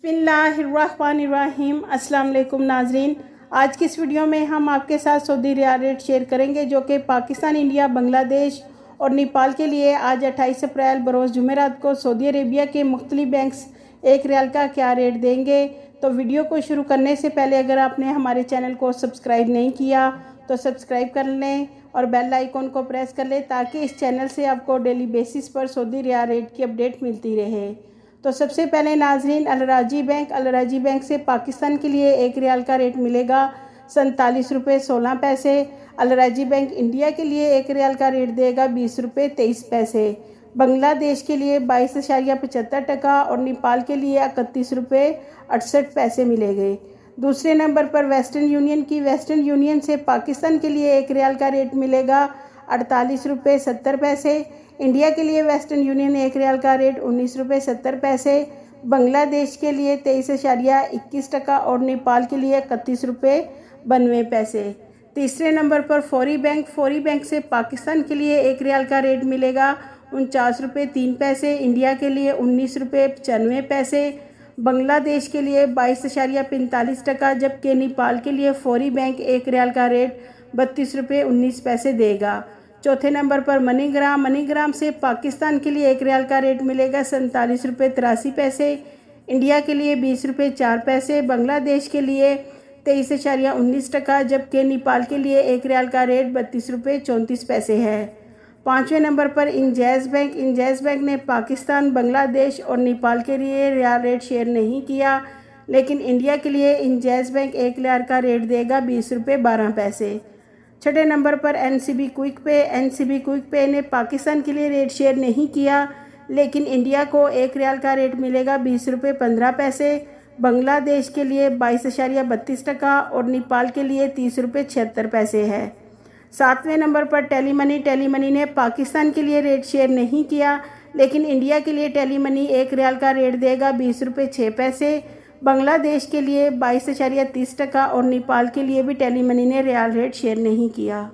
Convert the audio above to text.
बिस्मिल्लाहिर्रहमानिर्रहीम। अस्सलाम वालेकुम नाजरीन, आज की इस वीडियो में हम आपके साथ सऊदी रियाल रेट शेयर करेंगे जो कि पाकिस्तान, इंडिया, बांग्लादेश और नेपाल के लिए आज 28 अप्रैल बरोज़ जुमेरात को सऊदी अरेबिया के मुख्तलिफ बैंक्स एक रियाल का क्या रेट देंगे। तो वीडियो को शुरू करने से पहले अगर आपने हमारे चैनल को सब्सक्राइब नहीं किया तो सब्सक्राइब कर लें और बेल आइकन को प्रेस कर लें ताकि इस चैनल से आपको डेली बेसिस पर सऊदी रियाल रेट की अपडेट मिलती रहे। तो सबसे पहले नाजरीन, अल-राजी बैंक से पाकिस्तान के लिए एक रियाल का रेट मिलेगा 47 रुपये 16 पैसे। अल-राजी बैंक इंडिया के लिए एक रियाल का रेट देगा 20 रुपये 23 पैसे। बांग्लादेश के लिए 22.75 और नेपाल के लिए 31 रुपये 68 पैसे मिलेंगे। दूसरे नंबर पर वेस्टर्न यूनियन से पाकिस्तान के लिए एक रियाल का रेट मिलेगा 48 रुपये 70 पैसे। इंडिया के लिए वेस्टर्न यूनियन एक रियाल का रेट 19 रुपये 70 पैसे। बांग्लादेश के लिए 23.21 और नेपाल के लिए 31 रुपये 92 पैसे। तीसरे नंबर पर फौरी बैंक से पाकिस्तान के लिए एक रियाल का रेट मिलेगा 49 रुपये 3 पैसे। इंडिया के लिए 19 रुपये 95 पैसे। बांग्लादेश के लिए 22.45 जबकि नेपाल के लिए फौरी बैंक एक रियाल का रेट 32 रुपये 19 पैसे देगा। चौथे नंबर पर मनीग्राम से पाकिस्तान के लिए एक रियाल का रेट मिलेगा 47 रुपये 83 पैसे। इंडिया के लिए 20 रुपये 4 पैसे। बांग्लादेश के लिए 23.19 जबकि नेपाल के लिए एक रियाल का रेट 32 रुपये 34 पैसे है। पाँचवें नंबर पर इंजैज़ बैंक ने पाकिस्तान, बांग्लादेश और नेपाल के लिए रियाल रेट शेयर नहीं किया, लेकिन इंडिया के लिए इंजैज़ बैंक एक रियाल का रेट देगा 20 रुपये 12 पैसे। छठे नंबर पर एनसीबी क्विक पे ने पाकिस्तान के लिए रेट शेयर नहीं किया, लेकिन इंडिया को एक रियाल का रेट मिलेगा 20 रुपये 15 पैसे। बांग्लादेश के लिए 22.32 और नेपाल के लिए 30 रुपये 76 पैसे है। सातवें नंबर पर टेलीमनी ने पाकिस्तान के लिए रेट शेयर नहीं किया, लेकिन इंडिया के लिए टेलीमनी एक रियाल का रेट देगा 20 रुपये 6 पैसे। बांग्लादेश के लिए 22.30 और नेपाल के लिए भी टेलीमनी ने रियाल रेट शेयर नहीं किया।